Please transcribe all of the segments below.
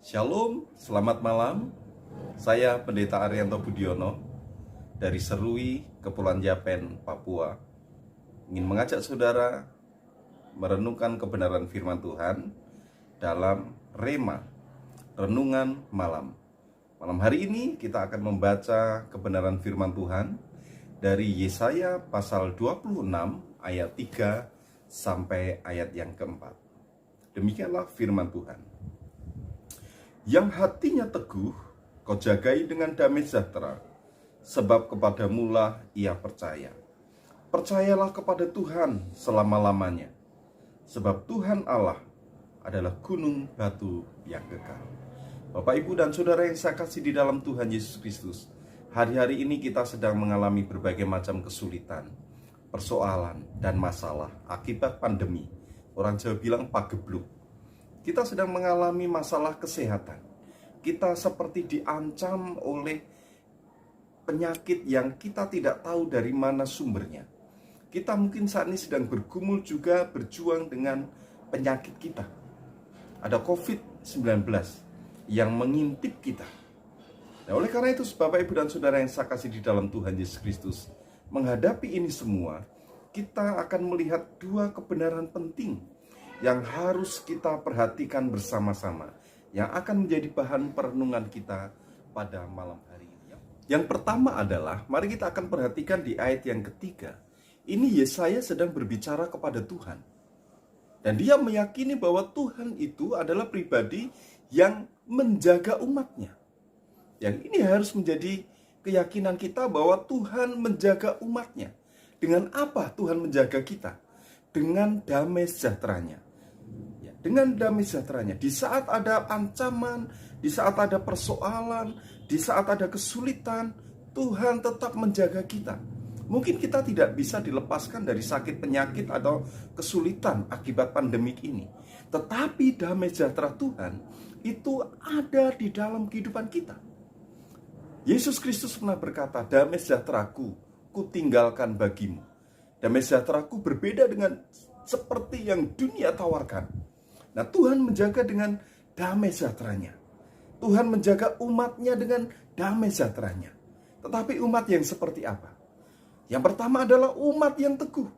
Shalom, selamat malam. Saya Pendeta Arianto Budiono dari Serui, Kepulauan Yapen, Papua. Ingin mengajak saudara merenungkan kebenaran firman Tuhan dalam Rema, Renungan Malam. Malam hari ini kita akan membaca kebenaran firman Tuhan dari Yesaya pasal 26 ayat 3 sampai ayat yang keempat. Demikianlah firman Tuhan. Yang hatinya teguh, kau jagai dengan damai sejahtera, sebab kepadamulah ia percaya. Percayalah kepada Tuhan selama-lamanya, sebab Tuhan Allah adalah gunung batu yang kekal. Bapak, Ibu, dan Saudara yang saya kasih di dalam Tuhan Yesus Kristus, hari-hari ini kita sedang mengalami berbagai macam kesulitan, persoalan, dan masalah akibat pandemi. Orang Jawa bilang pagebluk. Kita sedang mengalami masalah kesehatan. Kita seperti diancam oleh penyakit yang kita tidak tahu dari mana sumbernya. Kita mungkin saat ini sedang bergumul juga berjuang dengan penyakit kita. Ada COVID-19 yang mengintip kita. Nah, oleh karena itu, Bapak, Ibu, dan Saudara yang saya kasih di dalam Tuhan Yesus Kristus, menghadapi ini semua, kita akan melihat dua kebenaran penting yang harus kita perhatikan bersama-sama, yang akan menjadi bahan perenungan kita pada malam hari ini. Yang pertama adalah, mari kita akan perhatikan di ayat yang ketiga. Ini Yesaya sedang berbicara kepada Tuhan. Dan dia meyakini bahwa Tuhan itu adalah pribadi yang menjaga umatnya. Yang ini harus menjadi keyakinan kita bahwa Tuhan menjaga umatnya. Dengan apa Tuhan menjaga kita? Dengan damai sejahteranya. Dengan damai sejahteranya, di saat ada ancaman, di saat ada persoalan, di saat ada kesulitan, Tuhan tetap menjaga kita. Mungkin kita tidak bisa dilepaskan dari sakit penyakit atau kesulitan akibat pandemik ini, tetapi damai sejahtera Tuhan itu ada di dalam kehidupan kita. Yesus Kristus pernah berkata, damai sejahteraku ku tinggalkan bagimu. Damai sejahteraku berbeda dengan seperti yang dunia tawarkan. Nah, Tuhan menjaga dengan damai sejahteranya. Tuhan menjaga umatnya dengan damai sejahteranya. Tetapi umat yang seperti apa? Yang pertama adalah umat yang teguh.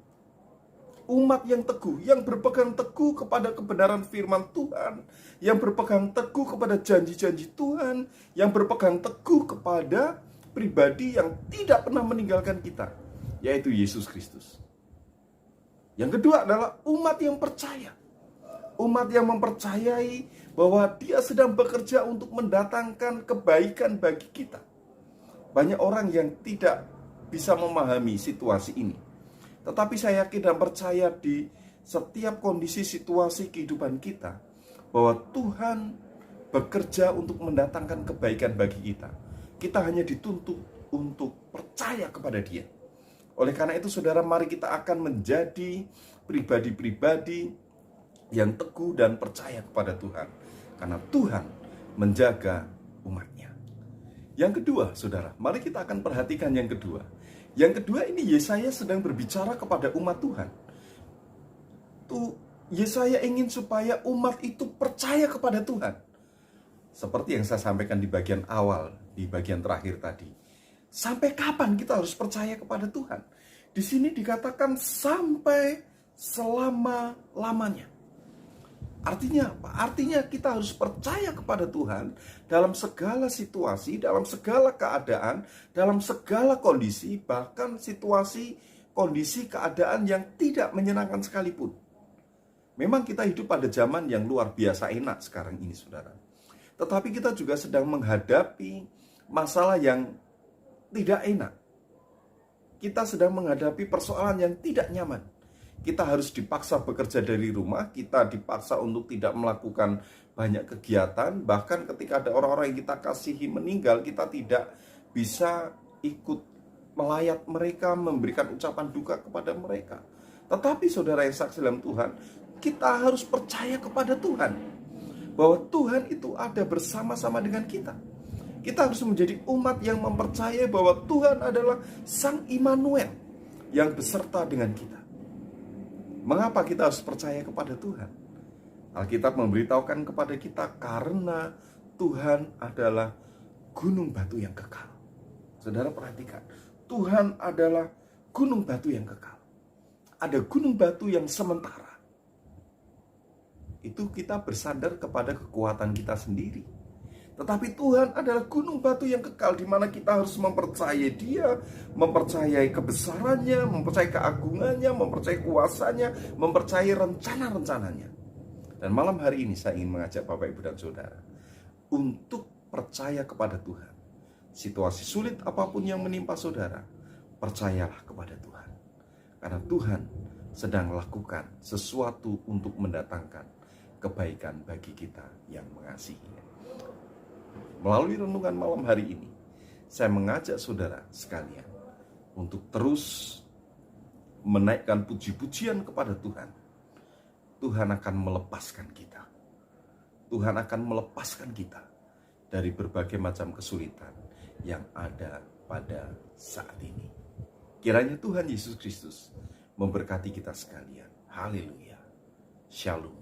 Umat yang teguh, yang berpegang teguh kepada kebenaran firman Tuhan, yang berpegang teguh kepada janji-janji Tuhan, yang berpegang teguh kepada pribadi yang tidak pernah meninggalkan kita, yaitu Yesus Kristus. Yang kedua adalah umat yang percaya. Umat yang mempercayai bahwa dia sedang bekerja untuk mendatangkan kebaikan bagi kita. Banyak orang yang tidak bisa memahami situasi ini. Tetapi saya yakin dan percaya di setiap kondisi situasi kehidupan kita, bahwa Tuhan bekerja untuk mendatangkan kebaikan bagi kita. Kita hanya dituntut untuk percaya kepada Dia. Oleh karena itu, saudara, mari kita akan menjadi pribadi-pribadi yang teguh dan percaya kepada Tuhan, karena Tuhan menjaga umatnya. Yang kedua, saudara, mari kita akan perhatikan yang kedua. Yang kedua ini Yesaya sedang berbicara kepada umat Tuhan. Yesaya ingin supaya umat itu percaya kepada Tuhan. Seperti yang saya sampaikan di bagian awal, di bagian terakhir tadi. Sampai kapan kita harus percaya kepada Tuhan? Di sini dikatakan sampai selama-lamanya. Artinya apa? Artinya kita harus percaya kepada Tuhan dalam segala situasi, dalam segala keadaan, dalam segala kondisi, bahkan situasi, kondisi, keadaan yang tidak menyenangkan sekalipun. Memang kita hidup pada zaman yang luar biasa enak sekarang ini, saudara. Tetapi kita juga sedang menghadapi masalah yang tidak enak. Kita sedang menghadapi persoalan yang tidak nyaman. Kita harus dipaksa bekerja dari rumah, kita dipaksa untuk tidak melakukan banyak kegiatan. Bahkan ketika ada orang-orang yang kita kasihi meninggal, kita tidak bisa ikut melayat mereka, memberikan ucapan duka kepada mereka. Tetapi saudara yang saksi dalam Tuhan, kita harus percaya kepada Tuhan, bahwa Tuhan itu ada bersama-sama dengan kita. Kita harus menjadi umat yang mempercayai bahwa Tuhan adalah Sang Immanuel yang beserta dengan kita. Mengapa kita harus percaya kepada Tuhan? Alkitab memberitahukan kepada kita karena Tuhan adalah gunung batu yang kekal. Saudara perhatikan, Tuhan adalah gunung batu yang kekal. Ada gunung batu yang sementara. Itu kita bersandar kepada kekuatan kita sendiri. Tetapi Tuhan adalah gunung batu yang kekal, di mana kita harus mempercayai Dia, mempercayai kebesarannya, mempercayai keagungannya, mempercayai kuasanya, mempercayai rencana-rencananya. Dan malam hari ini saya ingin mengajak Bapak, Ibu, dan Saudara untuk percaya kepada Tuhan. Situasi sulit apapun yang menimpa saudara, percayalah kepada Tuhan. Karena Tuhan sedang melakukan sesuatu untuk mendatangkan kebaikan bagi kita yang mengasihinya. Melalui renungan malam hari ini, saya mengajak saudara sekalian untuk terus menaikkan puji-pujian kepada Tuhan. Tuhan akan melepaskan kita. Tuhan akan melepaskan kita dari berbagai macam kesulitan yang ada pada saat ini. Kiranya Tuhan Yesus Kristus memberkati kita sekalian. Haleluya. Shalom.